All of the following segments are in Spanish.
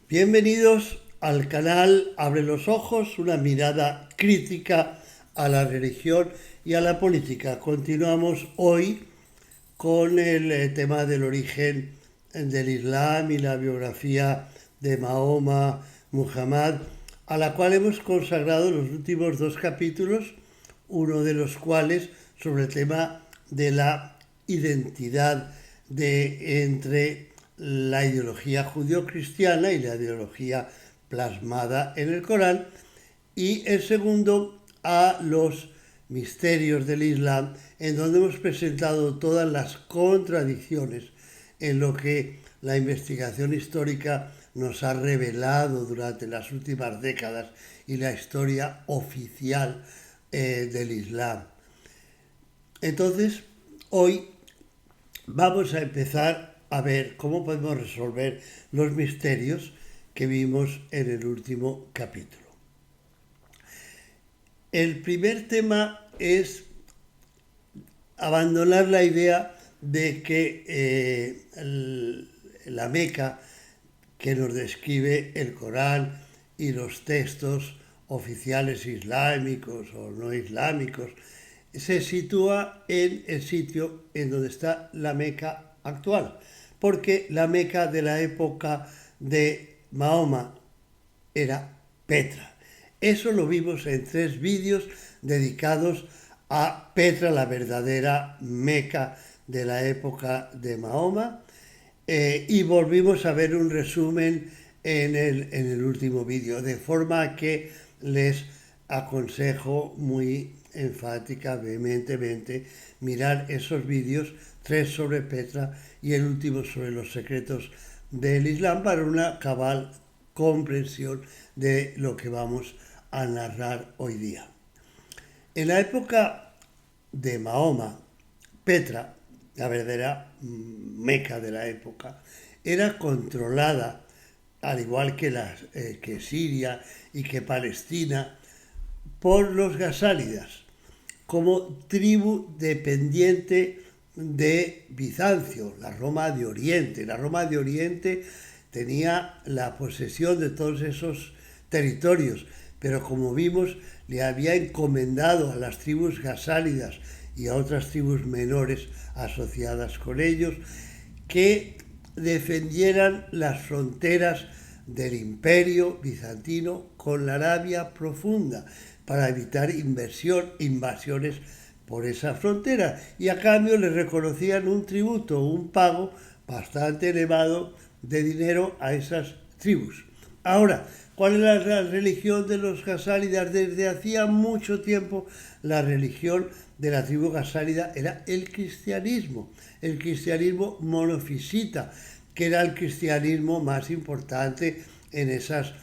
Bienvenidos al canal Abre los Ojos, una mirada crítica a la religión y a la política. Continuamos hoy con el tema del origen del Islam y la biografía de Mahoma, Muhammad, a la cual hemos consagrado los últimos dos capítulos, uno de los cuales sobre el tema de la identidad entre la ideología judío-cristiana y la ideología plasmada en el Corán, y el segundo a los misterios del Islam, en donde hemos presentado todas las contradicciones en lo que la investigación histórica nos ha revelado durante las últimas décadas y la historia oficial del Islam. Entonces, hoy vamos a empezar a ver cómo podemos resolver los misterios que vimos en el último capítulo. El primer tema es abandonar la idea de que la Meca que nos describe el Corán y los textos oficiales islámicos o no islámicos se sitúa en el sitio en donde está la Meca actual, porque la Meca de la época de Mahoma era Petra. Eso lo vimos en 3 vídeos dedicados a Petra, la verdadera Meca de la época de Mahoma, y volvimos a ver un resumen en el último vídeo, de forma que les aconsejo muy enfática, vehementemente, mirar esos vídeos, 3 sobre Petra y el último sobre los secretos del Islam, para una cabal comprensión de lo que vamos a narrar hoy día. En la época de Mahoma, Petra, la verdadera Meca de la época, era controlada, al igual que Siria y que Palestina, por los gasálidas, como tribu dependiente de Bizancio, la Roma de Oriente. La Roma de Oriente tenía la posesión de todos esos territorios, pero como vimos, le había encomendado a las tribus gasálidas y a otras tribus menores asociadas con ellos que defendieran las fronteras del imperio bizantino con la Arabia profunda, para evitar invasiones por esa frontera, y a cambio les reconocían un tributo, un pago bastante elevado de dinero a esas tribus. Ahora, ¿cuál era la religión de los gasálidas? Desde hacía mucho tiempo la religión de la tribu gasálida era el cristianismo monofisita, que era el cristianismo más importante en esas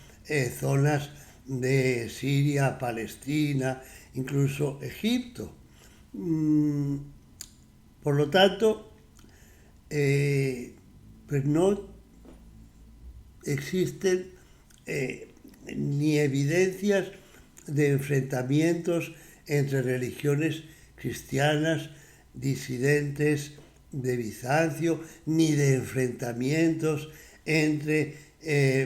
zonas de Siria, Palestina, incluso Egipto. Por lo tanto, pues no existen ni evidencias de enfrentamientos entre religiones cristianas disidentes de Bizancio, ni de enfrentamientos entre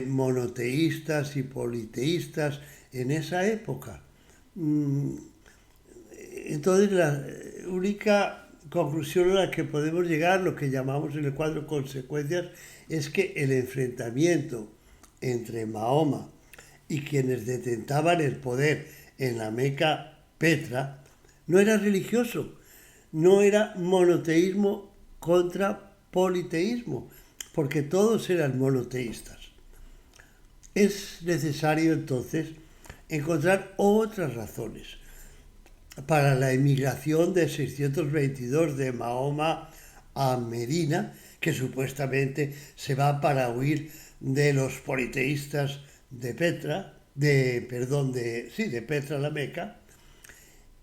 monoteístas y politeístas en esa época. Entonces, la única conclusión a la que podemos llegar, lo que llamamos en el cuadro consecuencias, es que el enfrentamiento entre Mahoma y quienes detentaban el poder en la Meca Petra no era religioso, no era monoteísmo contra politeísmo, porque todos eran monoteístas. Es necesario entonces encontrar otras razones para la emigración de 622 de Mahoma a Medina, que supuestamente se va para huir de los politeístas de Petra, de Petra la Meca,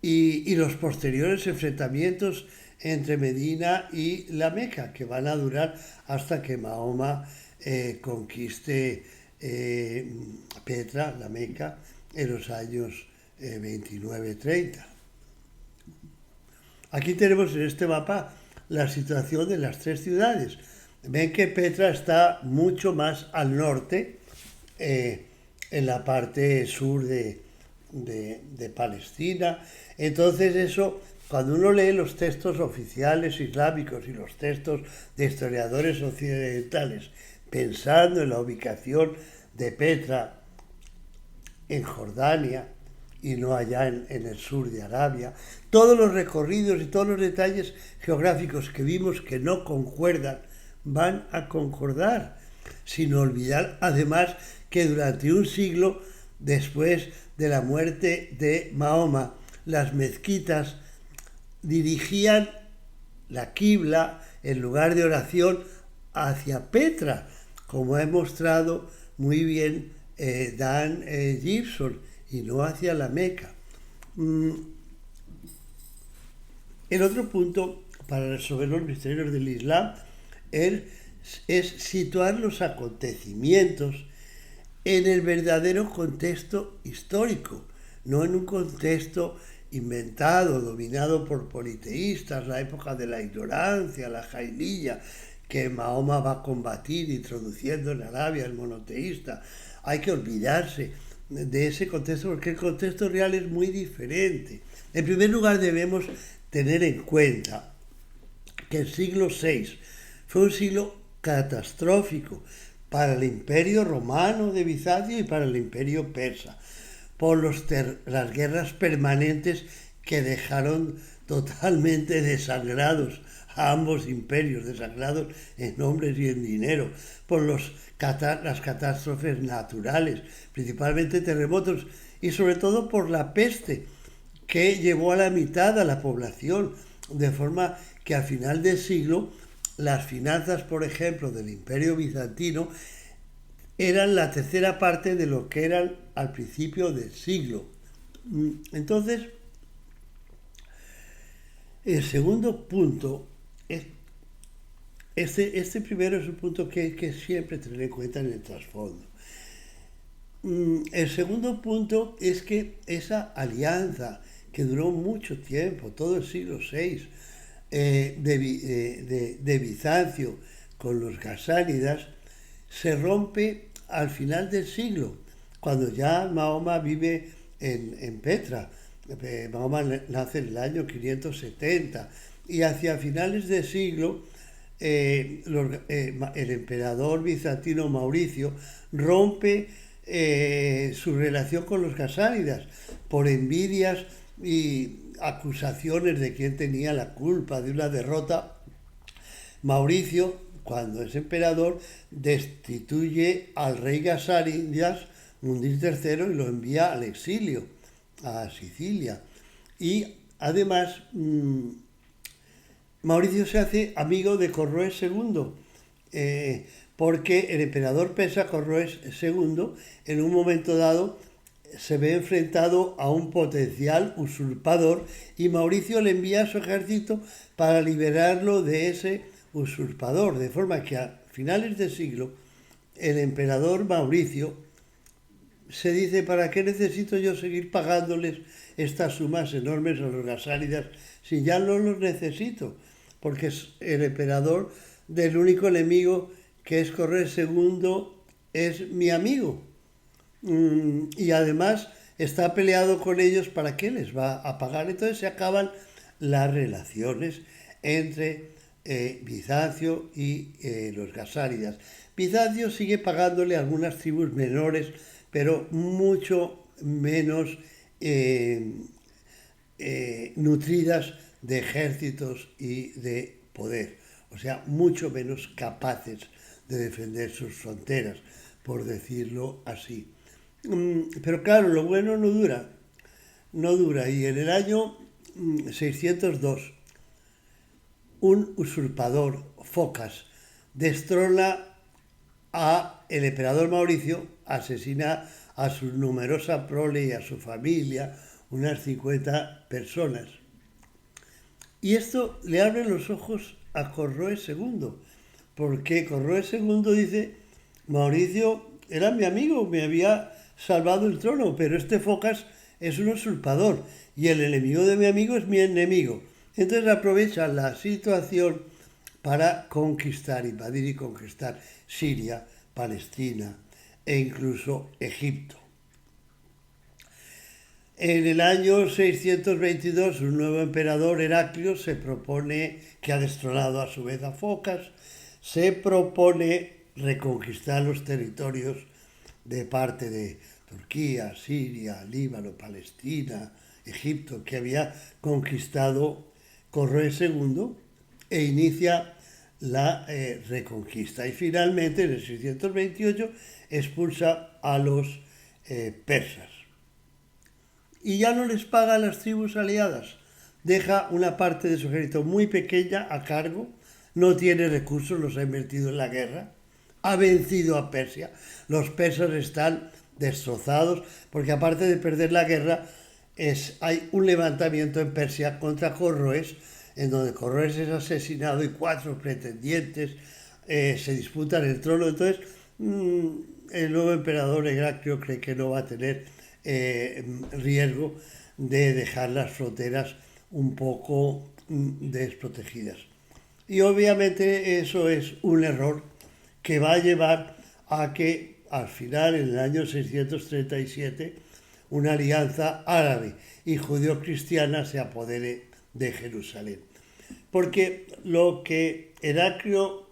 y los posteriores enfrentamientos entre Medina y la Meca, que van a durar hasta que Mahoma conquiste Petra, la Meca, en los años 29-30. Aquí tenemos en este mapa la situación de las 3 ciudades. Ven que Petra está mucho más al norte eh, en la parte sur de Palestina. Entonces eso, cuando uno lee los textos oficiales islámicos y los textos de historiadores occidentales, pensando en la ubicación de Petra en Jordania y no allá en el sur de Arabia, todos los recorridos y todos los detalles geográficos que vimos que no concuerdan van a concordar, sin olvidar además que durante un siglo después de la muerte de Mahoma, las mezquitas dirigían la quibla, el lugar de oración, hacia Petra, como ha mostrado muy bien Dan Gibson, y no hacia la Meca. El otro punto para resolver los misterios del Islam es situar los acontecimientos en el verdadero contexto histórico, no en un contexto inventado, dominado por politeístas, la época de la ignorancia, la jaililla, que Mahoma va a combatir introduciendo en Arabia el monoteísta. Hay que olvidarse de ese contexto porque el contexto real es muy diferente. En primer lugar, debemos tener en cuenta que el siglo VI fue un siglo catastrófico para el imperio romano de Bizancio y para el imperio persa, por las guerras permanentes que dejaron totalmente desangrados a ambos imperios, desangrados en hombres y en dinero, por las catástrofes naturales, principalmente terremotos, y sobre todo por la peste, que llevó a la mitad a la población, de forma que al final del siglo las finanzas, por ejemplo, del imperio bizantino eran la tercera parte de lo que eran al principio del siglo. Entonces, el segundo punto, este primero es un punto que hay que siempre tener en cuenta en el trasfondo. El segundo punto es que esa alianza que duró mucho tiempo, todo el siglo VI, de Bizancio con los gasánidas, se rompe al final del siglo, cuando ya Mahoma vive en Petra. Mahoma nace en el año 570 y hacia finales del siglo el emperador bizantino Mauricio rompe su relación con los gasánidas por envidias y acusaciones de quién tenía la culpa de una derrota. Mauricio, cuando es emperador, destituye al rey gasánidas, Mundil III, y lo envía al exilio, a Sicilia. Y además, Mauricio se hace amigo de Corroes II, porque el emperador persa Corroes II, en un momento dado, se ve enfrentado a un potencial usurpador y Mauricio le envía a su ejército para liberarlo de ese usurpador, de forma que a finales del siglo el emperador Mauricio se dice: ¿para qué necesito yo seguir pagándoles estas sumas enormes a los gasánidas si ya no los necesito? Porque es el emperador del único enemigo, que es Corrés II, es mi amigo. Y además está peleado con ellos, ¿para qué les va a pagar? Entonces se acaban las relaciones entre Bizancio y los gasánidas. Bizancio sigue pagándole a algunas tribus menores, pero mucho menos nutridas de ejércitos y de poder, o sea, mucho menos capaces de defender sus fronteras, por decirlo así. Pero claro, lo bueno no dura, y en el año 602 un usurpador, Focas, destrona a el emperador Mauricio, asesina a su numerosa prole y a su familia, unas 50 personas. Y esto le abre los ojos a Corroes II, porque Corroes II dice: Mauricio era mi amigo, me había salvado el trono, pero este Focas es un usurpador y el enemigo de mi amigo es mi enemigo. Entonces aprovecha la situación para conquistar, invadir y conquistar Siria, Palestina, e incluso Egipto. En el año 622, un nuevo emperador, Heraclio, se propone, que ha destronado a su vez a Focas, se propone reconquistar los territorios de parte de Turquía, Siria, Líbano, Palestina, Egipto, que había conquistado Corroes II, e inicia la reconquista. Y finalmente, en el 628, expulsa a los persas. Y ya no les paga a las tribus aliadas. Deja una parte de su ejército muy pequeña a cargo, no tiene recursos, los ha invertido en la guerra, ha vencido a Persia. Los persas están destrozados porque, aparte de perder la guerra, hay un levantamiento en Persia contra Corroes, en donde Corroes es asesinado y 4 pretendientes se disputan el trono. Entonces, el nuevo emperador Heraclio cree que no va a tener riesgo de dejar las fronteras un poco desprotegidas. Y obviamente eso es un error que va a llevar a que al final, en el año 637, una alianza árabe y judeo-cristiana se apodere de Jerusalén. Porque lo que Heraclio,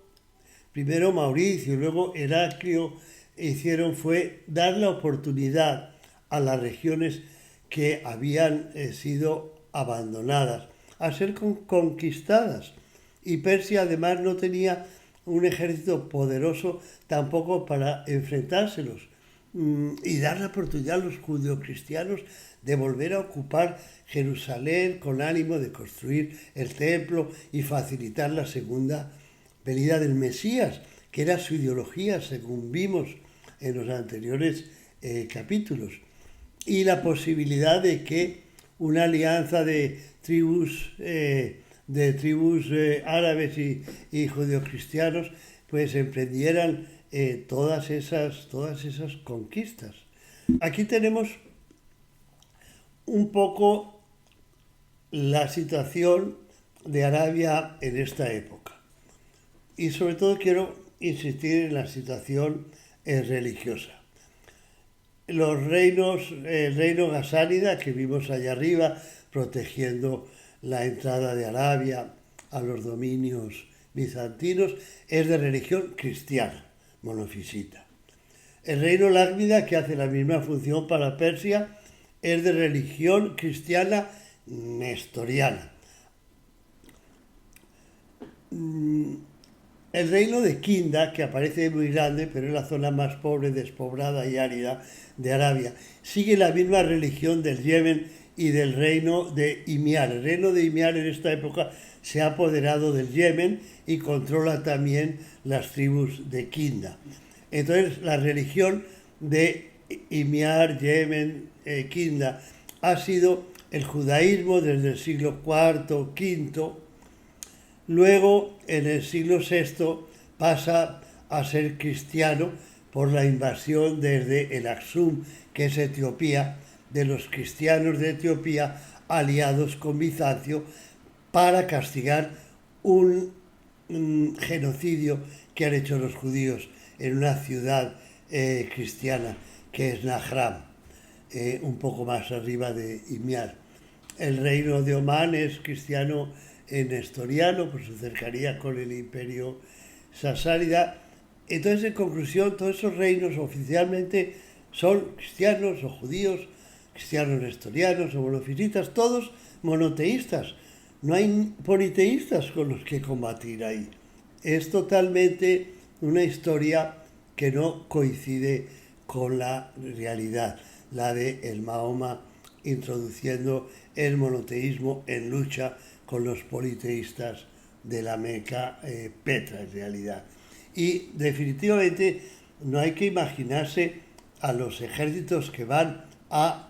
primero Mauricio y luego Heraclio, hicieron fue dar la oportunidad a las regiones que habían sido abandonadas a ser conquistadas. Y Persia además no tenía un ejército poderoso tampoco para enfrentárselos, y dar la oportunidad a los judeocristianos de volver a ocupar Jerusalén con ánimo de construir el templo y facilitar la segunda venida del Mesías, que era su ideología, según vimos en los anteriores capítulos. Y la posibilidad de que una alianza de tribus árabes y judeocristianos pues emprendieran todas esas conquistas. Aquí tenemos un poco la situación de Arabia en esta época. Y sobre todo quiero insistir en la situación religiosa. El reino gasánida que vimos allá arriba, protegiendo la entrada de Arabia a los dominios bizantinos, es de religión cristiana, monofisita. El reino lácmida, que hace la misma función para Persia, es de religión cristiana nestoriana. El reino de Kinda, que aparece muy grande, pero es la zona más pobre, despoblada y árida de Arabia, sigue la misma religión del Yemen y del reino de Himyar. El reino de Himyar en esta época se ha apoderado del Yemen y controla también las tribus de Kinda. Entonces, la religión de Himyar, Yemen, Kinda, ha sido el judaísmo desde el siglo IV, V. Luego, en el siglo VI, pasa a ser cristiano por la invasión desde el Aksum, que es Etiopía, de los cristianos de Etiopía aliados con Bizancio para castigar un genocidio que han hecho los judíos en una ciudad cristiana que es Najran, un poco más arriba de Himyar. El reino de Omán es cristiano nestoriano por su cercanía con el imperio sasánida. Entonces, en conclusión, todos esos reinos oficialmente son cristianos o judíos, cristianos nestorianos o monofisitas, todos monoteístas. No hay politeístas con los que combatir ahí. Es totalmente una historia que no coincide con la realidad, la de el Mahoma introduciendo el monoteísmo en lucha con los politeístas de la Meca Petra, en realidad. Y definitivamente no hay que imaginarse a los ejércitos que van a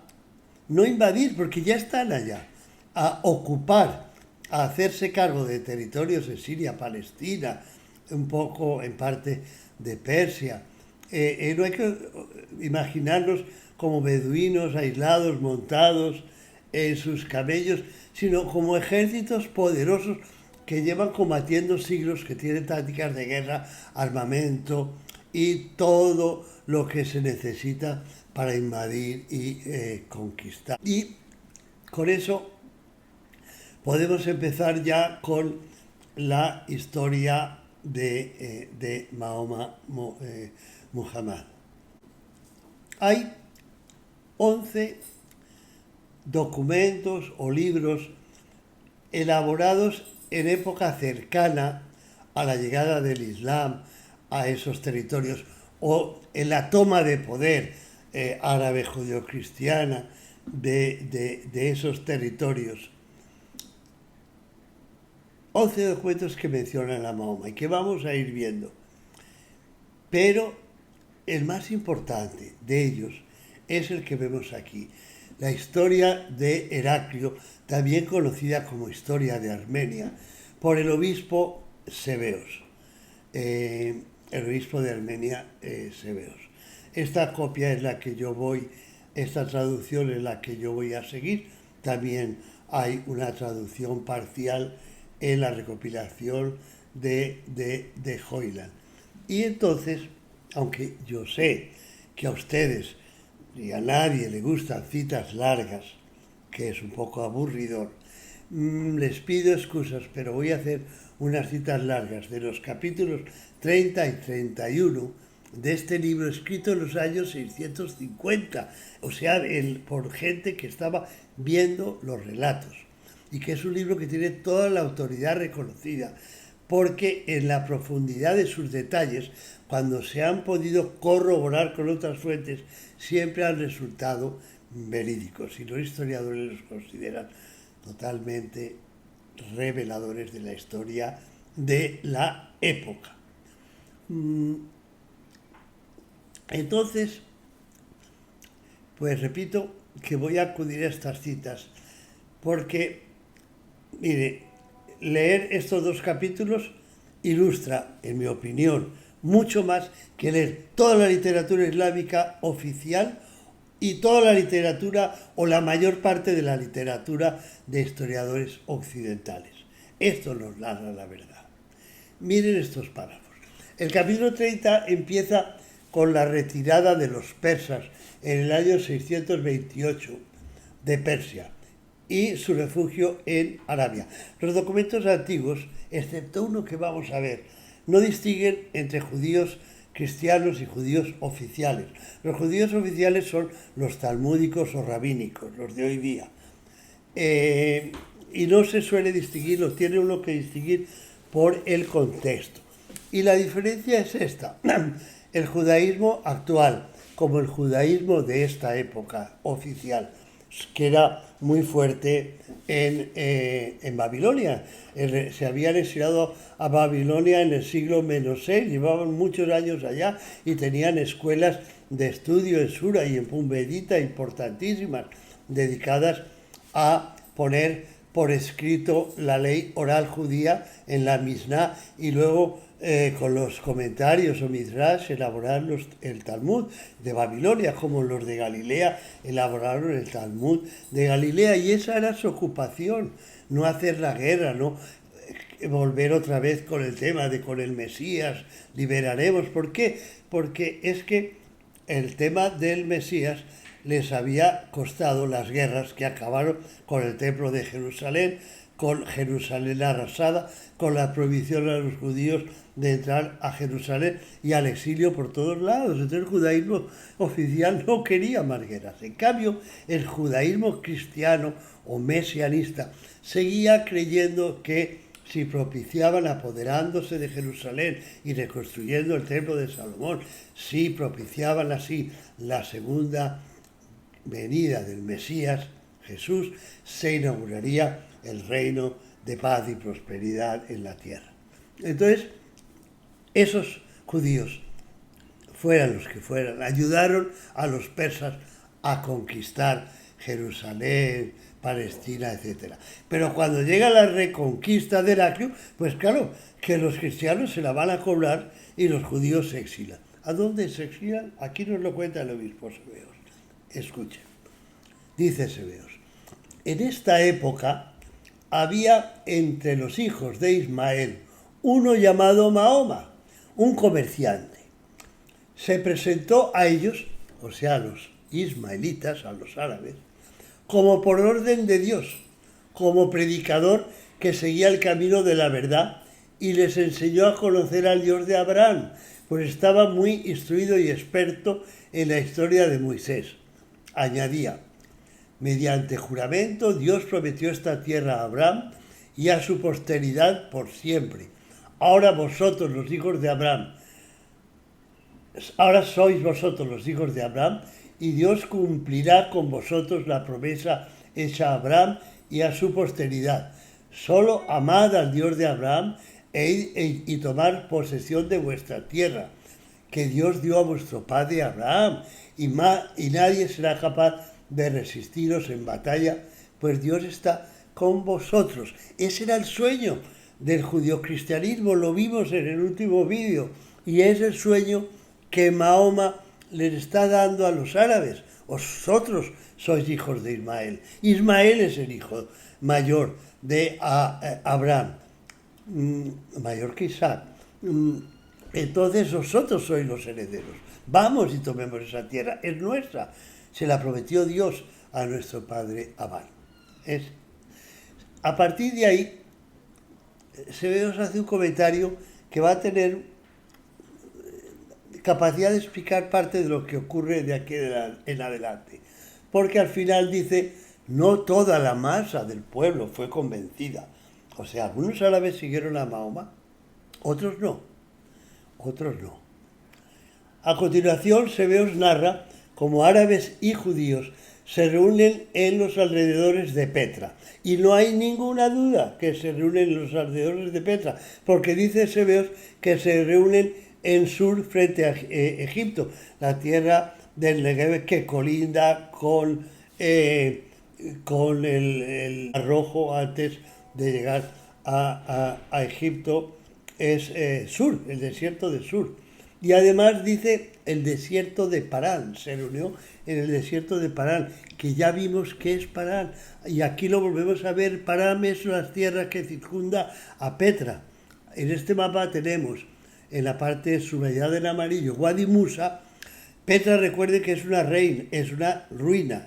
no invadir, porque ya están allá, a ocupar, a hacerse cargo de territorios de Siria, Palestina, un poco en parte de Persia. No hay que imaginarlos como beduinos aislados, montados en sus camellos, sino como ejércitos poderosos que llevan combatiendo siglos, que tienen tácticas de guerra, armamento y todo lo que se necesita para invadir y conquistar. Y con eso podemos empezar ya con la historia de Mahoma Muhammad. Hay 11 documentos o libros elaborados en época cercana a la llegada del Islam a esos territorios o en la toma de poder árabe judeocristiana de esos territorios. 11 documentos que mencionan a Mahoma y que vamos a ir viendo. Pero el más importante de ellos es el que vemos aquí. La historia de Heraclio, también conocida como historia de Armenia, por el obispo Sebeos. El obispo de Armenia, Sebeos. Esta copia es la que yo voy, esta traducción es la que yo voy a seguir. También hay una traducción parcial en la recopilación de Hoyland. Y entonces, aunque yo sé que a ustedes y a nadie le gustan citas largas, que es un poco aburridor, les pido excusas, pero voy a hacer unas citas largas de los capítulos 30 y 31 de este libro escrito en los años 650, o sea, por gente que estaba viendo los relatos, y que es un libro que tiene toda la autoridad reconocida, porque en la profundidad de sus detalles, cuando se han podido corroborar con otras fuentes, siempre han resultado verídicos, y los historiadores los consideran totalmente reveladores de la historia de la época. Entonces, pues repito que voy a acudir a estas citas porque, mire, leer estos dos capítulos ilustra, en mi opinión, mucho más que leer toda la literatura islámica oficial y toda la literatura o la mayor parte de la literatura de historiadores occidentales. Esto nos narra la verdad. Miren estos párrafos. El capítulo 30 empieza con la retirada de los persas en el año 628 de Persia y su refugio en Arabia. Los documentos antiguos, excepto uno que vamos a ver, no distinguen entre judíos cristianos y judíos oficiales. Los judíos oficiales son los talmúdicos o rabínicos, los de hoy día. Y no se suele distinguir, los tiene uno que distinguir por el contexto. Y la diferencia es esta. El judaísmo actual, como el judaísmo de esta época oficial, que era muy fuerte en Babilonia. Se habían exiliado a Babilonia en el siglo -6, llevaban muchos años allá y tenían escuelas de estudio en Sura y en Pumbedita importantísimas, dedicadas a poner por escrito la ley oral judía en la Misná y luego con los comentarios o midrash elaborar el Talmud de Babilonia, como los de Galilea elaboraron el Talmud de Galilea, y esa era su ocupación, no hacer la guerra, no volver otra vez con el tema de con el Mesías liberaremos. ¿Por qué? Porque es que el tema del Mesías les había costado las guerras que acabaron con el templo de Jerusalén, con Jerusalén arrasada, con la prohibición a los judíos de entrar a Jerusalén y al exilio por todos lados. Entonces el judaísmo oficial no quería más guerras. En cambio, el judaísmo cristiano o mesianista seguía creyendo que si propiciaban apoderándose de Jerusalén y reconstruyendo el templo de Salomón, si propiciaban así la segunda venida del Mesías, Jesús, se inauguraría el reino de paz y prosperidad en la tierra. Entonces, esos judíos, fueran los que fueran, ayudaron a los persas a conquistar Jerusalén, Palestina, etc. Pero cuando llega la reconquista de Heraclio, pues claro, que los cristianos se la van a cobrar y los judíos se exilan. ¿A dónde se exilan? Aquí nos lo cuenta el obispo Sebeos. Escuchen. Dice Sebeos: en esta época había entre los hijos de Ismael uno llamado Mahoma, un comerciante, se presentó a ellos, o sea, a los ismaelitas, a los árabes, como por orden de Dios, como predicador que seguía el camino de la verdad y les enseñó a conocer al Dios de Abraham, pues estaba muy instruido y experto en la historia de Moisés. Añadía: mediante juramento Dios prometió esta tierra a Abraham y a su posteridad por siempre. Ahora vosotros, los hijos de Abraham, ahora sois vosotros los hijos de Abraham, y Dios cumplirá con vosotros la promesa hecha a Abraham y a su posteridad. Solo amad al Dios de Abraham y tomad posesión de vuestra tierra, que Dios dio a vuestro padre Abraham, y nadie será capaz de resistiros en batalla, pues Dios está con vosotros. Ese era el sueño del judio-cristianismo, lo vimos en el último vídeo, y es el sueño que Mahoma les está dando a los árabes. Vosotros sois hijos de Ismael. Ismael es el hijo mayor de Abraham, mayor que Isaac. Entonces vosotros sois los herederos. Vamos y tomemos esa tierra, es nuestra. Se la prometió Dios a nuestro padre Abraham. A partir de ahí, se nos hace un comentario que va a tener capacidad de explicar parte de lo que ocurre de aquí en adelante. Porque al final dice: no toda la masa del pueblo fue convencida. O sea, algunos árabes siguieron a Mahoma, otros no. A continuación, Sebeos narra cómo árabes y judíos se reúnen en los alrededores de Petra. Y no hay ninguna duda que se reúnen en los alrededores de Petra, porque dice Sebeos que se reúnen en Sur, frente a Egipto, la tierra del Negev que colinda con el Rojo antes de llegar a Egipto, es Sur, el desierto de Sur. Y además dice el desierto de Parán, se reunió en el desierto de Parán, que ya vimos que es Parán, y aquí lo volvemos a ver. Parán es las tierras que circunda a Petra. En este mapa tenemos en la parte subrayada en amarillo Wadi Musa. Petra, recuerde que es una ruina,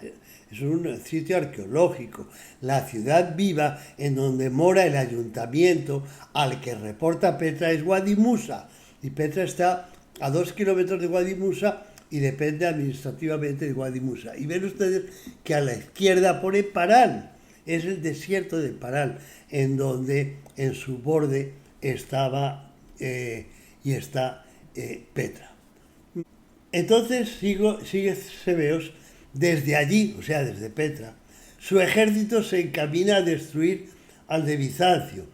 es un sitio arqueológico, la ciudad viva en donde mora el ayuntamiento al que reporta Petra es Wadi Musa, y Petra está a 2 kilómetros de Wadi Musa y depende administrativamente de Wadi Musa. Y ven ustedes que a la izquierda pone Parán, es el desierto de Parán, en donde en su borde estaba y está Petra. Entonces sigue Sebeos desde allí, o sea, desde Petra. Su ejército se encamina a destruir al de Bizancio,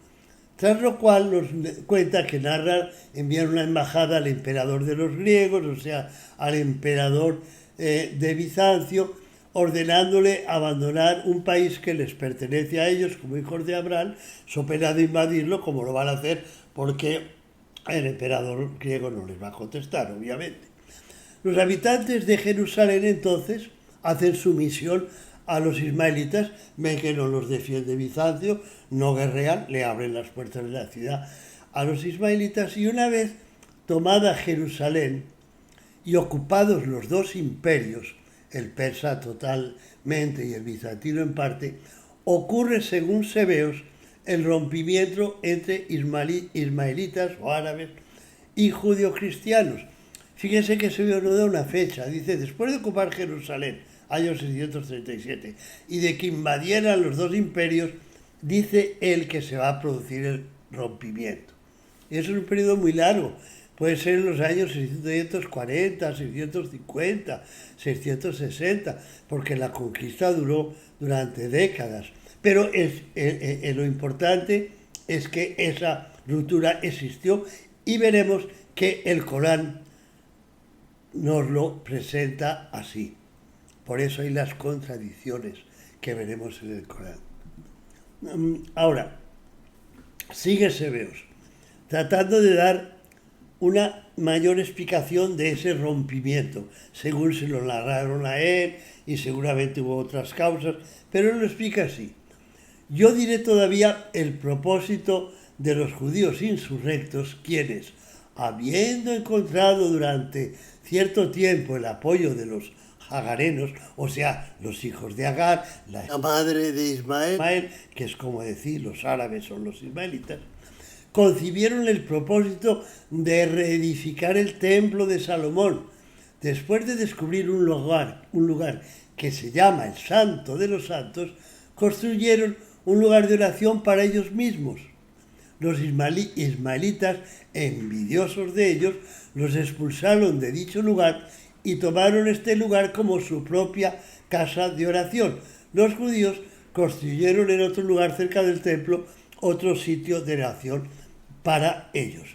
tras lo cual nos cuenta que narra enviar una embajada al emperador de los griegos, o sea, al emperador de Bizancio, ordenándole abandonar un país que les pertenece a ellos como hijos de Abraham, so pena de invadirlo, como lo van a hacer, porque el emperador griego no les va a contestar, obviamente. Los habitantes de Jerusalén entonces hacen sumisión a los ismaelitas, ven que no los defiende Bizancio, no guerrean, le abren las puertas de la ciudad a los ismaelitas, y una vez tomada Jerusalén y ocupados los dos imperios, el persa totalmente y el bizantino en parte, ocurre, según Sebeos, el rompimiento entre ismaelitas o árabes y judio-cristianos. Fíjense que Sebeos no da una fecha, dice: después de ocupar Jerusalén, año 637, y de que invadieran los dos imperios, dice él que se va a producir el rompimiento. Y eso es un periodo muy largo, puede ser en los años 640, 650, 660, porque la conquista duró durante décadas. Pero lo importante es que esa ruptura existió, y veremos que el Corán nos lo presenta así. Por eso hay las contradicciones que veremos en el Corán. Ahora, sigue Sebeos, tratando de dar una mayor explicación de ese rompimiento, según se lo narraron a él, y seguramente hubo otras causas, pero él lo explica así: yo diré todavía el propósito de los judíos insurrectos, quienes, habiendo encontrado durante cierto tiempo el apoyo de los hagarenos, o sea, los hijos de Agar, la madre de Ismael, que es como decir los árabes son los ismaelitas, concibieron el propósito de reedificar el templo de Salomón. Después de descubrir un lugar que se llama el Santo de los Santos, construyeron un lugar de oración para ellos mismos. Los ismaelitas, envidiosos de ellos, los expulsaron de dicho lugar y tomaron este lugar como su propia casa de oración. Los judíos construyeron en otro lugar cerca del templo otro sitio de oración para ellos.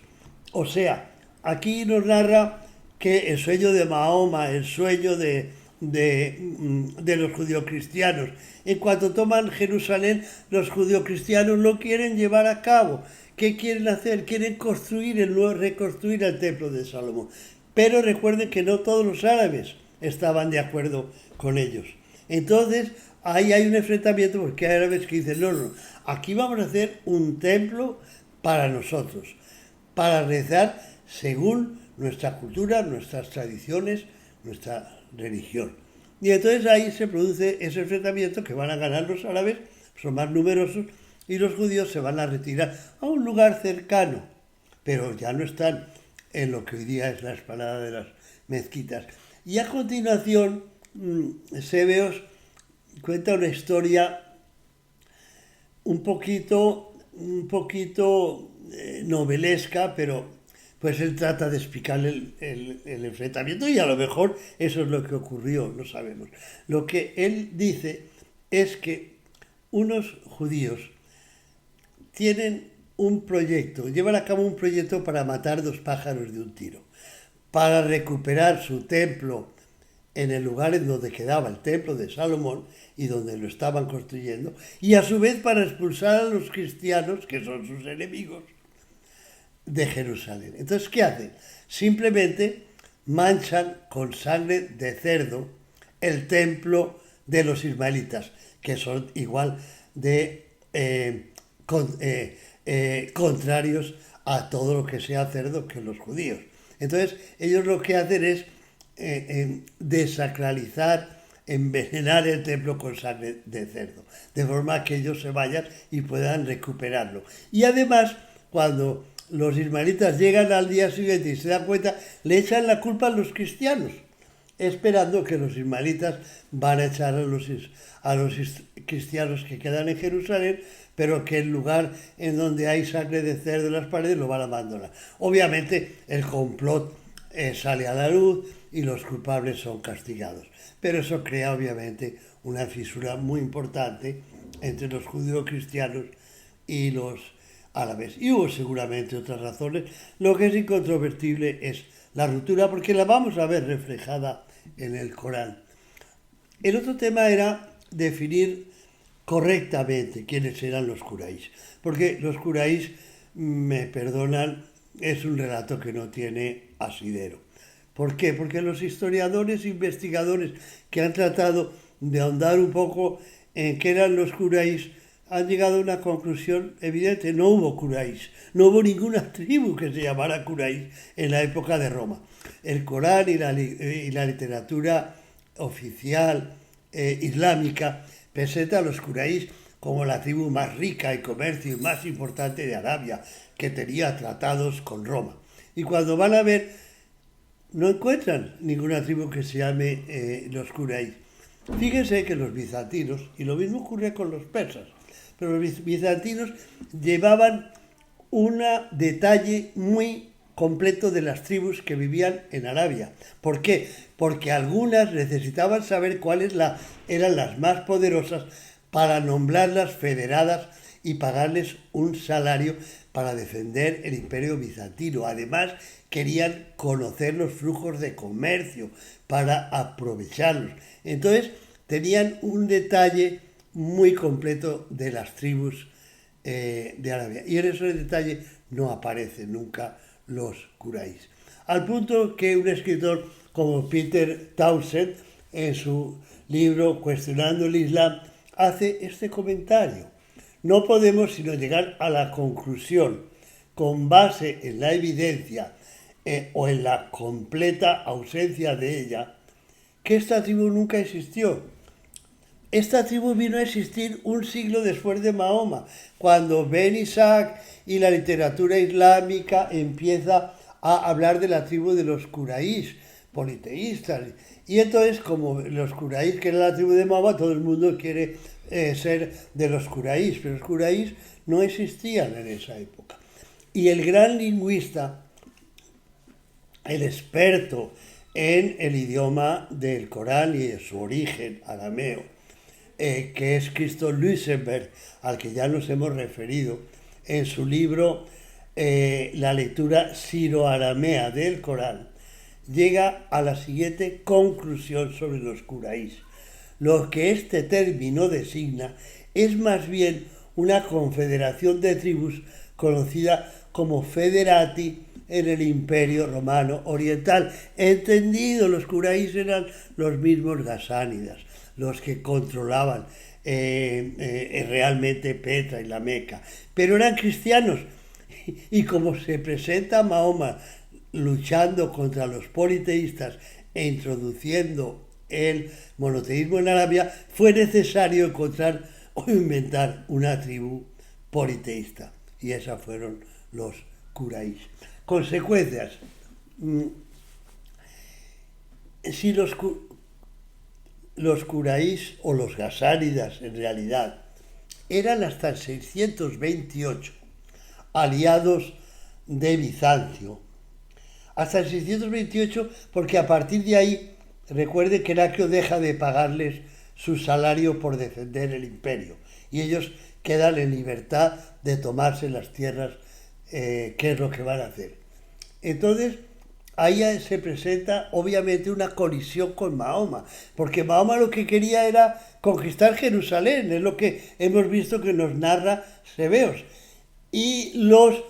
O sea, aquí nos narra que el sueño de Mahoma, el sueño de los judeocristianos, en cuanto toman Jerusalén, los judeocristianos lo quieren llevar a cabo. ¿Qué quieren hacer? Quieren reconstruir el templo de Salomón. Pero recuerden que no todos los árabes estaban de acuerdo con ellos. Entonces, ahí hay un enfrentamiento porque hay árabes que dicen, no, aquí vamos a hacer un templo para nosotros, para rezar según nuestra cultura, nuestras tradiciones, nuestra religión. Y entonces ahí se produce ese enfrentamiento que van a ganar los árabes, son más numerosos, y los judíos se van a retirar a un lugar cercano, pero ya no están en lo que hoy día es la explanada de las mezquitas. Y a continuación, Sebeos cuenta una historia un poquito novelesca, pero pues él trata de explicar el enfrentamiento y a lo mejor eso es lo que ocurrió, no sabemos. Lo que él dice es que unos judíos tienen un proyecto, llevan a cabo un proyecto para matar dos pájaros de un tiro, para recuperar su templo en el lugar en donde quedaba el templo de Salomón y donde lo estaban construyendo, y a su vez para expulsar a los cristianos, que son sus enemigos, de Jerusalén. Entonces, ¿qué hacen? Simplemente manchan con sangre de cerdo el templo de los ismaelitas, que son igual de contrarios a todo lo que sea cerdo que los judíos. Entonces, ellos lo que hacen es desacralizar, envenenar el templo con sangre de cerdo, de forma que ellos se vayan y puedan recuperarlo. Y además, cuando los ismaelitas llegan al día siguiente y se dan cuenta, le echan la culpa a los cristianos, esperando que los ismaelitas van a echar a los cristianos que quedan en Jerusalén, pero que el lugar en donde hay sangre de cerdo en las paredes lo van a abandonar. Obviamente el complot sale a la luz y los culpables son castigados, pero eso crea obviamente una fisura muy importante entre los judeocristianos y los árabes. Y hubo seguramente otras razones. Lo que es incontrovertible es la ruptura, porque la vamos a ver reflejada en el Corán. El otro tema era definir correctamente quiénes eran los Quraysh, porque los Quraysh, me perdonan, es un relato que no tiene asidero. ¿Por qué? Porque los historiadores e investigadores que han tratado de ahondar un poco en qué eran los Quraysh han llegado a una conclusión evidente: no hubo Quraysh, no hubo ninguna tribu que se llamara Quraysh en la época de Roma. El Corán y la literatura oficial islámica presenta a los Quraysh como la tribu más rica en comercio y más importante de Arabia, que tenía tratados con Roma. Y cuando van a ver, no encuentran ninguna tribu que se llame los Quraysh. Fíjense que los bizantinos, y lo mismo ocurre con los persas, pero los bizantinos llevaban un detalle muy completo de las tribus que vivían en Arabia. ¿Por qué? Porque algunas necesitaban saber cuáles eran las más poderosas para nombrarlas federadas y pagarles un salario para defender el imperio bizantino. Además, querían conocer los flujos de comercio para aprovecharlos. Entonces, tenían un detalle muy completo de las tribus de Arabia. Y en ese detalle no aparecen nunca los Quraysh. Al punto que un escritor como Peter Townsend, en su libro Cuestionando el Islam, hace este comentario: no podemos sino llegar a la conclusión, con base en la evidencia o en la completa ausencia de ella, que esta tribu nunca existió. Esta tribu vino a existir un siglo después de Mahoma, cuando Ben Isaac y la literatura islámica empieza a hablar de la tribu de los Quraysh, politeístas. Y entonces, como los Quraysh, que era la tribu de Mahoma, todo el mundo quiere ser de los Quraysh, pero los Quraysh no existían en esa época. Y el gran lingüista, el experto en el idioma del Corán y de su origen arameo, que es Christoph Luisenberg, al que ya nos hemos referido en su libro La lectura siro-aramea del Corán, llega a la siguiente conclusión sobre los Quraysh. Lo que este término designa es más bien una confederación de tribus conocida como Federati en el Imperio Romano Oriental. Entendido, los Quraysh eran los mismos gasánidas, los que controlaban realmente Petra y la Meca, pero eran cristianos. Y como se presenta Mahoma luchando contra los politeístas e introduciendo el monoteísmo en Arabia, fue necesario encontrar o inventar una tribu politeísta. Y esas fueron los Quraysh. Consecuencias. Si los Quraysh o los gasánidas en realidad eran hasta el 628 aliados de Bizancio, hasta el 628, porque a partir de ahí, recuerde que Heraclio deja de pagarles su salario por defender el imperio y ellos quedan en libertad de tomarse las tierras, que es lo que van a hacer. Entonces, ahí se presenta obviamente una colisión con Mahoma, porque Mahoma lo que quería era conquistar Jerusalén, es lo que hemos visto que nos narra Sebeos. Y los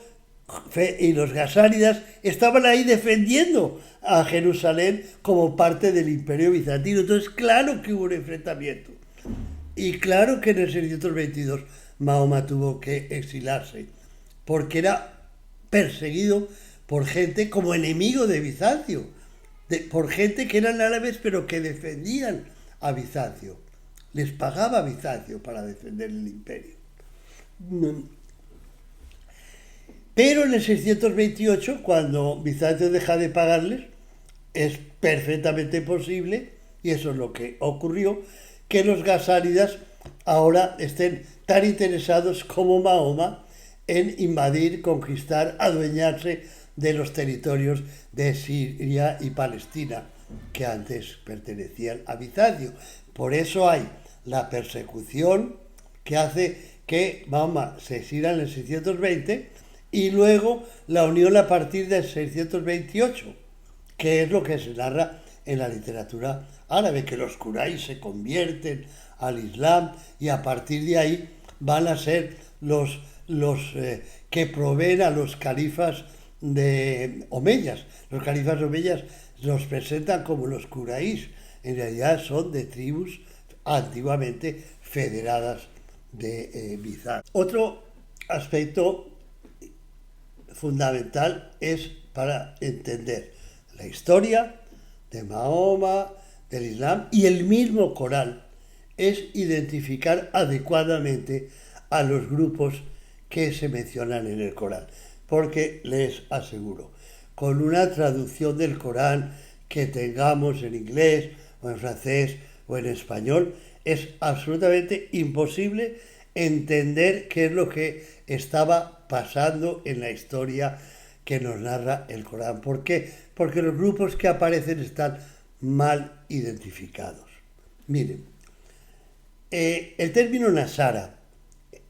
gasánidas estaban ahí defendiendo a Jerusalén como parte del imperio bizantino. Entonces, claro que hubo un enfrentamiento. Y claro que en el 622 Mahoma tuvo que exilarse, porque era perseguido por gente como enemigo de Bizancio, por gente que eran árabes pero que defendían a Bizancio. Les pagaba Bizancio para defender el imperio. Pero en el 628, cuando Bizancio deja de pagarles, es perfectamente posible, y eso es lo que ocurrió, que los gasánidas ahora estén tan interesados como Mahoma en invadir, conquistar, adueñarse de los territorios de Siria y Palestina, que antes pertenecían a Bizancio. Por eso hay la persecución que hace que Mahoma se exila en el 620 y luego la unión a partir del 628, que es lo que se narra en la literatura árabe, que los Quraysh se convierten al Islam y a partir de ahí van a ser los que proveen a los califas de Omeyas. Los califas omeyas los presentan como los Quraysh, en realidad son de tribus antiguamente federadas de Bizancio. Otro aspecto fundamental es para entender la historia de Mahoma, del Islam y el mismo Corán, es identificar adecuadamente a los grupos que se mencionan en el Corán, porque les aseguro, con una traducción del Corán que tengamos en inglés o en francés o en español, es absolutamente imposible entender qué es lo que estaba pasando en la historia que nos narra el Corán. ¿Por qué? Porque los grupos que aparecen están mal identificados. Miren, el término Nasara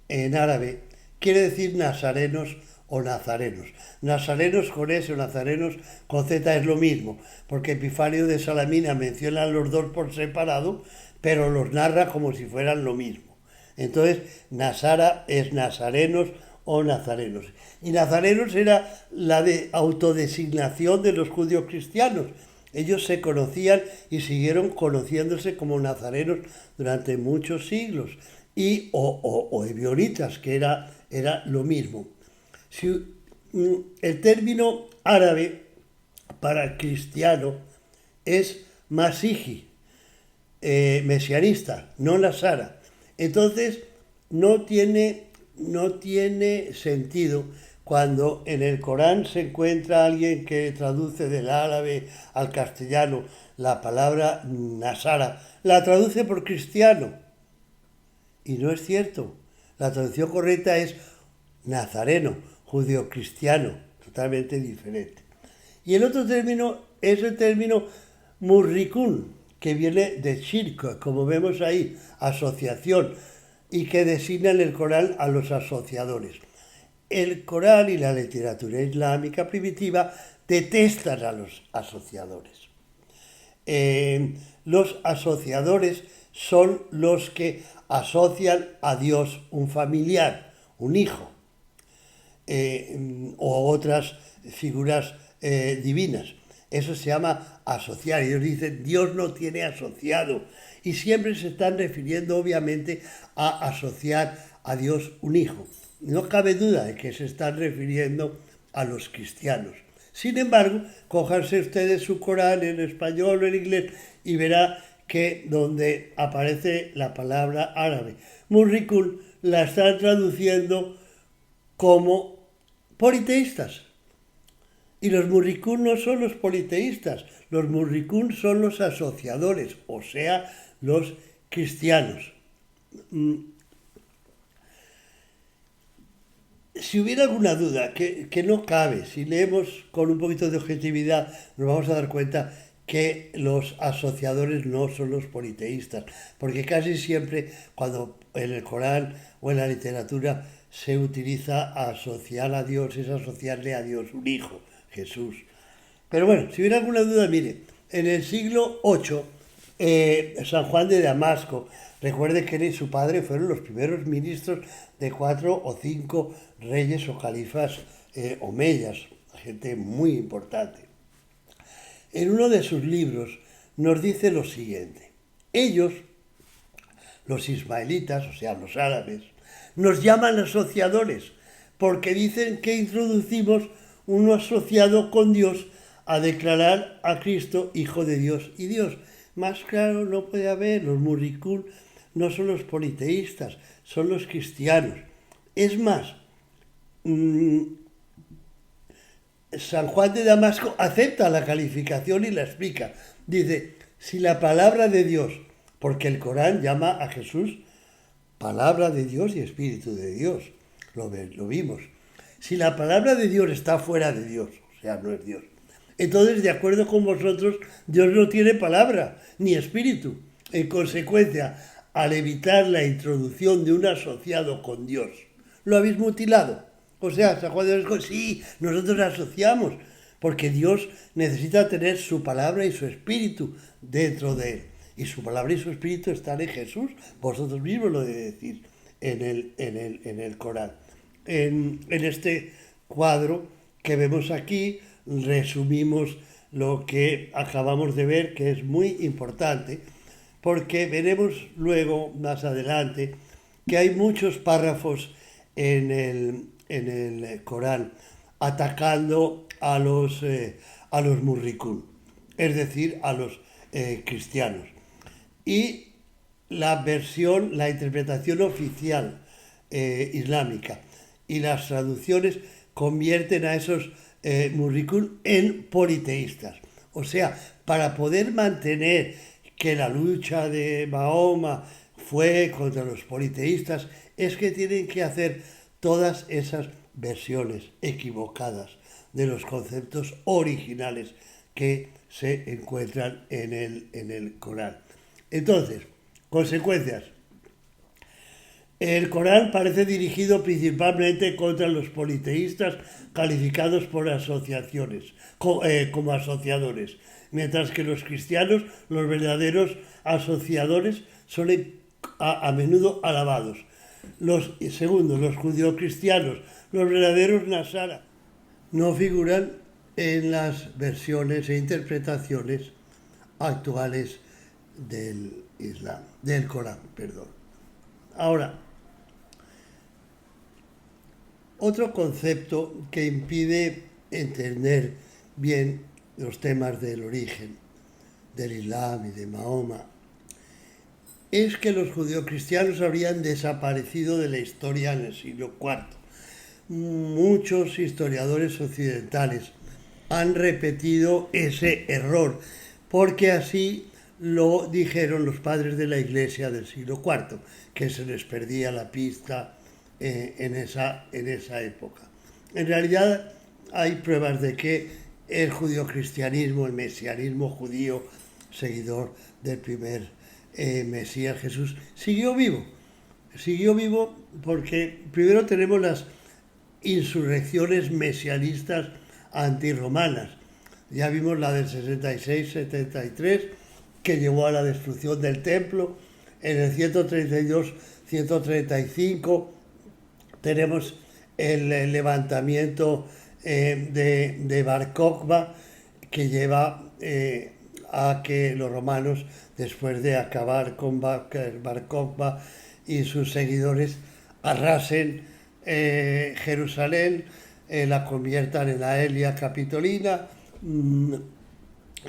en árabe quiere decir nazarenos o nazarenos. Nazarenos con S o nazarenos con Z es lo mismo, porque Epifanio de Salamina menciona a los dos por separado, pero los narra como si fueran lo mismo. Entonces, Nasara es nazarenos o nazarenos. Y nazarenos era la de autodesignación de los judíos cristianos. Ellos se conocían y siguieron conociéndose como nazarenos durante muchos siglos. Y o ebionitas, que era lo mismo. Si, el término árabe para cristiano es Masiji, mesianista, no Nasara. Entonces, no tiene sentido cuando en el Corán se encuentra alguien que traduce del árabe al castellano la palabra Nasara, la traduce por cristiano. Y no es cierto. La traducción correcta es nazareno, judío-cristiano, totalmente diferente. Y el otro término es el término murrikun, que viene de shirk, como vemos ahí, asociación, y que designa en el Corán a los asociadores. El Corán y la literatura islámica primitiva detestan a los asociadores. Los asociadores son los que asocian a Dios un familiar, un hijo, o otras figuras divinas. Eso se llama asociar. Ellos dicen, Dios no tiene asociado. Y siempre se están refiriendo, obviamente, a asociar a Dios un hijo. No cabe duda de que se están refiriendo a los cristianos. Sin embargo, cójanse ustedes su Corán en español o en inglés y verá que donde aparece la palabra árabe murrikun la están traduciendo como politeístas. Y los murrikun no son los politeístas, los murrikun son los asociadores, o sea, los cristianos. Si hubiera alguna duda, que no cabe, si leemos con un poquito de objetividad, nos vamos a dar cuenta que los asociadores no son los politeístas, porque casi siempre cuando en el Corán o en la literatura se utiliza asociar a Dios, es asociarle a Dios un hijo, Jesús. Pero bueno, si hubiera alguna duda, mire, en el siglo VIII, San Juan de Damasco, recuerde que él y su padre fueron los primeros ministros de 4 o 5 reyes o califas omeyas, gente muy importante. En uno de sus libros nos dice lo siguiente: ellos, los ismaelitas, o sea, los árabes, nos llaman asociadores porque dicen que introducimos uno asociado con Dios a declarar a Cristo Hijo de Dios y Dios. Más claro no puede haber. Los murrikun no son los politeístas, son los cristianos. Es más, San Juan de Damasco acepta la calificación y la explica. Dice, si la palabra de Dios, porque el Corán llama a Jesús palabra de Dios y Espíritu de Dios, lo vimos. Si la palabra de Dios está fuera de Dios, o sea, no es Dios, entonces, de acuerdo con vosotros, Dios no tiene palabra ni espíritu. En consecuencia, al evitar la introducción de un asociado con Dios, lo habéis mutilado. O sea, San Juan de Damasco, sí, nosotros asociamos, porque Dios necesita tener su palabra y su espíritu dentro de él. Y su palabra y su espíritu están en Jesús. Vosotros mismos lo debéis decir en el Corán. En este cuadro que vemos aquí, resumimos lo que acabamos de ver, que es muy importante, porque veremos luego, más adelante, que hay muchos párrafos en el Corán atacando a los murrikun, es decir, a los cristianos. Y la interpretación oficial islámica y las traducciones convierten a esos murrikun en politeístas. O sea, para poder mantener que la lucha de Mahoma fue contra los politeístas, es que tienen que hacer todas esas versiones equivocadas de los conceptos originales que se encuentran en el Corán. Entonces, consecuencias. El Corán parece dirigido principalmente contra los politeístas calificados por asociaciones, como asociadores, mientras que los cristianos, los verdaderos asociadores, son a menudo alabados. Segundo, los judeocristianos, los verdaderos Nasara, no figuran en las versiones e interpretaciones actuales del Islam, del Corán, perdón. Ahora, otro concepto que impide entender bien los temas del origen del Islam y de Mahoma, es que los judeocristianos habrían desaparecido de la historia en el siglo IV. Muchos historiadores occidentales han repetido ese error, porque así lo dijeron los padres de la Iglesia del siglo IV, que se les perdía la pista en esa época. En realidad hay pruebas de que el judeocristianismo, el mesianismo judío, seguidor del primer Mesías Jesús, siguió vivo. Siguió vivo porque primero tenemos las insurrecciones mesianistas antirromanas. Ya vimos la del 66-73, que llevó a la destrucción del templo. En el 132-135 tenemos el levantamiento de Bar Kokhba, que lleva a que los romanos, después de acabar con Bar Kokhba y sus seguidores, arrasen Jerusalén, la conviertan en la Elia Capitolina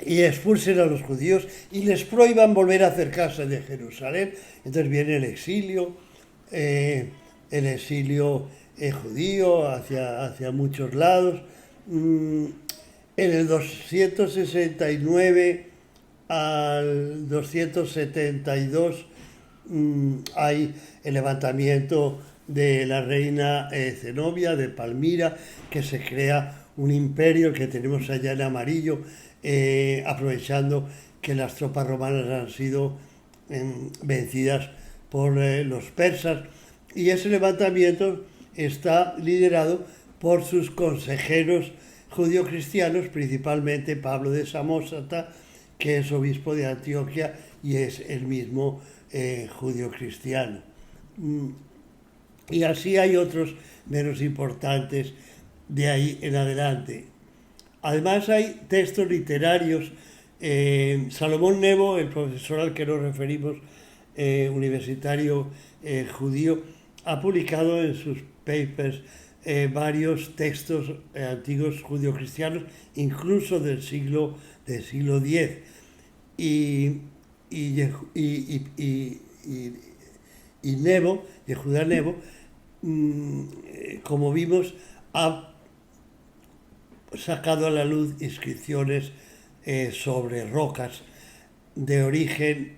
y expulsen a los judíos y les prohíban volver a acercarse de Jerusalén. Entonces viene el exilio judío hacia muchos lados. En el 269 al 272 hay el levantamiento de la reina Zenobia de Palmira, que se crea un imperio, el que tenemos allá en amarillo, aprovechando que las tropas romanas han sido vencidas por los persas, y ese levantamiento está liderado por sus consejeros judio-cristianos, principalmente Pablo de Samosata, que es obispo de Antioquia y es el mismo judio-cristiano. Y así hay otros menos importantes de ahí en adelante. Además hay textos literarios. Salomón Nebo, el profesor al que nos referimos, universitario judío, ha publicado en sus papers varios textos antiguos judio-cristianos, incluso del siglo X. Y Nebo, Yehuda Nebo, como vimos, ha sacado a la luz inscripciones sobre rocas de origen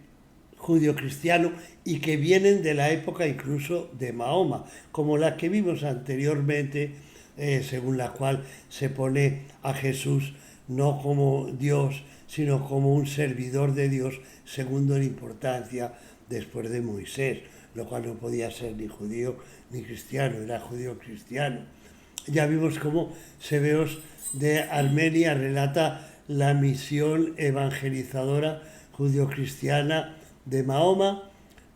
judio-cristiano y que vienen de la época incluso de Mahoma, como la que vimos anteriormente, según la cual se pone a Jesús no como Dios, sino como un servidor de Dios, segundo en importancia después de Moisés, lo cual no podía ser ni judío ni cristiano, era judío-cristiano. Ya vimos cómo Sebeos de Armenia relata la misión evangelizadora judío-cristiana de Mahoma.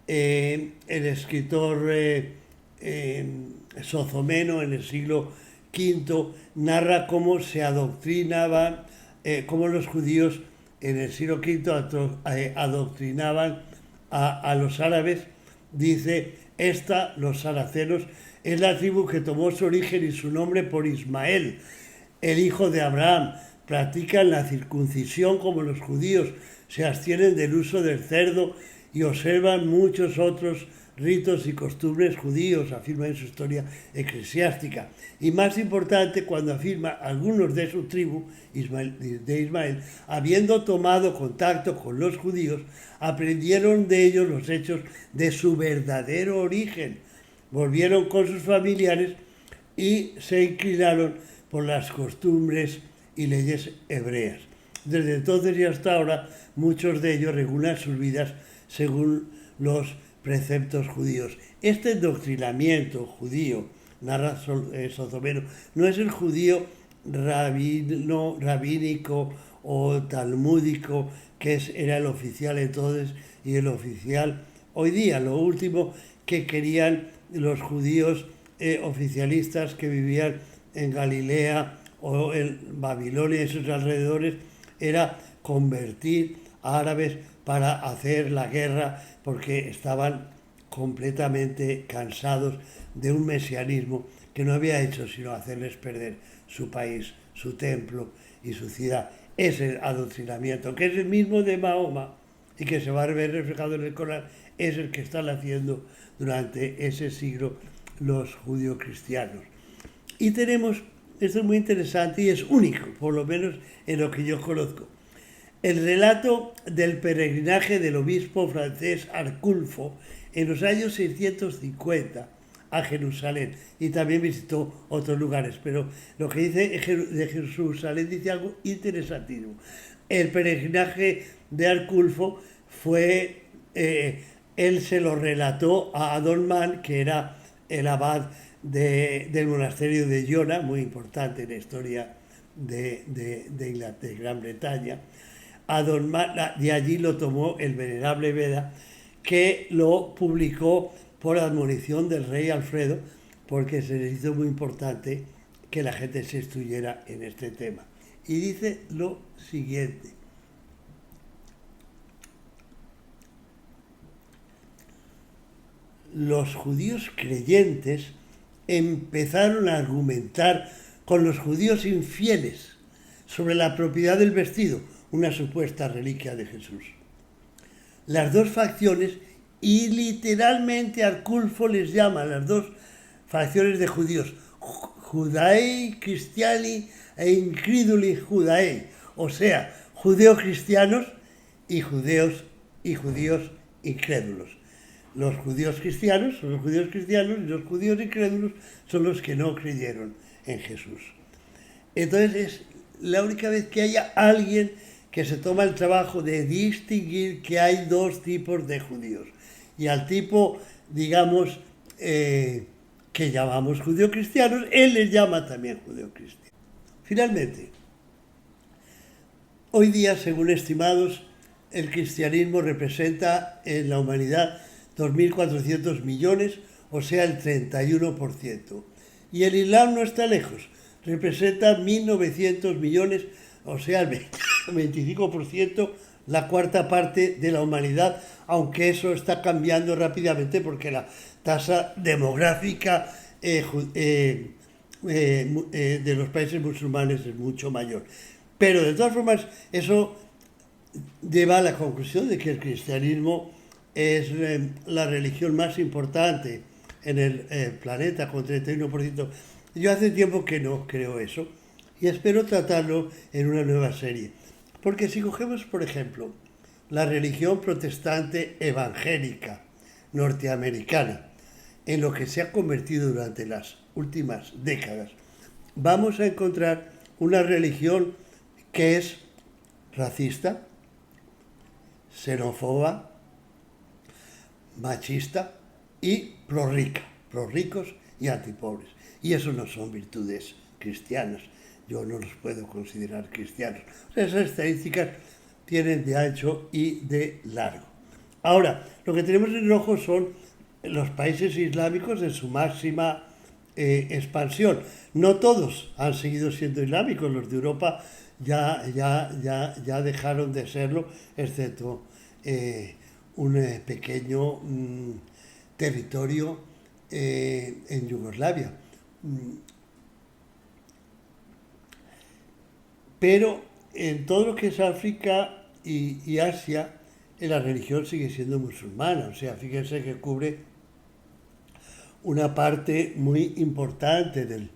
El escritor Sozomeno, en el siglo V, narra cómo se adoctrinaban, cómo los judíos en el siglo V adoctrinaban a los árabes. Dice, los saracenos, es la tribu que tomó su origen y su nombre por Ismael, el hijo de Abraham. Practican la circuncisión como los judíos, se abstienen del uso del cerdo y observan muchos otros ritos y costumbres judíos, afirma en su historia eclesiástica. Y más importante, cuando afirma algunos de su tribu, de Ismael, habiendo tomado contacto con los judíos, aprendieron de ellos los hechos de su verdadero origen, volvieron con sus familiares y se inclinaron por las costumbres y leyes hebreas. Desde entonces y hasta ahora, muchos de ellos regulan sus vidas según los preceptos judíos. Este endoctrinamiento judío, narra Sozomeno, no es el judío rabínico o talmúdico, que era el oficial entonces y el oficial hoy día. Lo último que querían los judíos oficialistas que vivían en Galilea o en Babilonia y sus alrededores era convertir a árabes para hacer la guerra, porque estaban completamente cansados de un mesianismo que no había hecho sino hacerles perder su país, su templo y su ciudad. ese adoctrinamiento, que es el mismo de Mahoma y que se va a ver reflejado en el Corán, es el que están haciendo durante ese siglo los judíos cristianos. Y tenemos, esto es muy interesante y es único, por lo menos en lo que yo conozco, el relato del peregrinaje del obispo francés Arculfo en los años 650 a Jerusalén, y también visitó otros lugares, pero lo que dice de Jerusalén dice algo interesantísimo. El peregrinaje de Arculfo fue, él se lo relató a Adolmán, que era el abad del monasterio de Iona, muy importante en la historia de Gran Bretaña. Adolmán, de allí lo tomó el venerable Beda, que lo publicó por admonición del rey Alfredo, porque se les hizo muy importante que la gente se instruyera en este tema. Y dice lo siguiente: los judíos creyentes empezaron a argumentar con los judíos infieles sobre la propiedad del vestido, una supuesta reliquia de Jesús. Las dos facciones, y literalmente Arculfo les llama a las dos facciones de judíos, Judaei Cristiani e Increduli Judaei, o sea, judeo-cristianos y judíos incrédulos. Los judíos cristianos son los judíos cristianos y los judíos incrédulos son los que no creyeron en Jesús. Entonces es la única vez que haya alguien que se toma el trabajo de distinguir que hay dos tipos de judíos. Y al tipo, digamos, que llamamos judío-cristianos, él les llama también judío-cristianos. Finalmente, hoy día, según estimados, el cristianismo representa en la humanidad 2.400 millones, o sea, el 31%. Y el Islam no está lejos, representa 1.900 millones, o sea, el 25%, la cuarta parte de la humanidad, aunque eso está cambiando rápidamente porque la tasa demográfica de los países musulmanes es mucho mayor. Pero de todas formas, eso lleva a la conclusión de que el cristianismo es la religión más importante en el planeta, con 31%. Yo hace tiempo que no creo eso y espero tratarlo en una nueva serie. Porque si cogemos, por ejemplo, la religión protestante evangélica norteamericana, en lo que se ha convertido durante las últimas décadas, vamos a encontrar una religión que es racista, xenófoba, machista y prorrica, prorricos y antipobres. Y eso no son virtudes cristianas. Yo no los puedo considerar cristianos. Esas estadísticas tienen de ancho y de largo. Ahora, lo que tenemos en rojo son los países islámicos en su máxima expansión. No todos han seguido siendo islámicos. Los de Europa ya dejaron de serlo, excepto un pequeño territorio en Yugoslavia. Pero en todo lo que es África y Asia, la religión sigue siendo musulmana. O sea, fíjense que cubre una parte muy importante del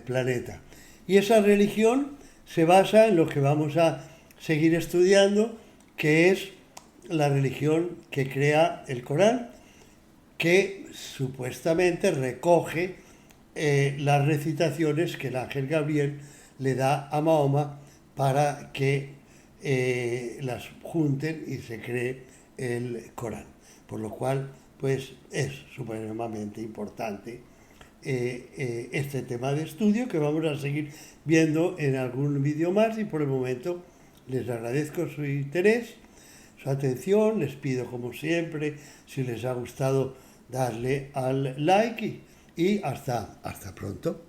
planeta. Y esa religión se basa en lo que vamos a seguir estudiando, que es la religión que crea el Corán, que supuestamente recoge las recitaciones que el ángel Gabriel le da a Mahoma para que las junten y se cree el Corán. Por lo cual, pues es supremamente importante este tema de estudio que vamos a seguir viendo en algún vídeo más, y por el momento les agradezco su interés, su atención. Les pido, como siempre, si les ha gustado, darle al like y hasta pronto.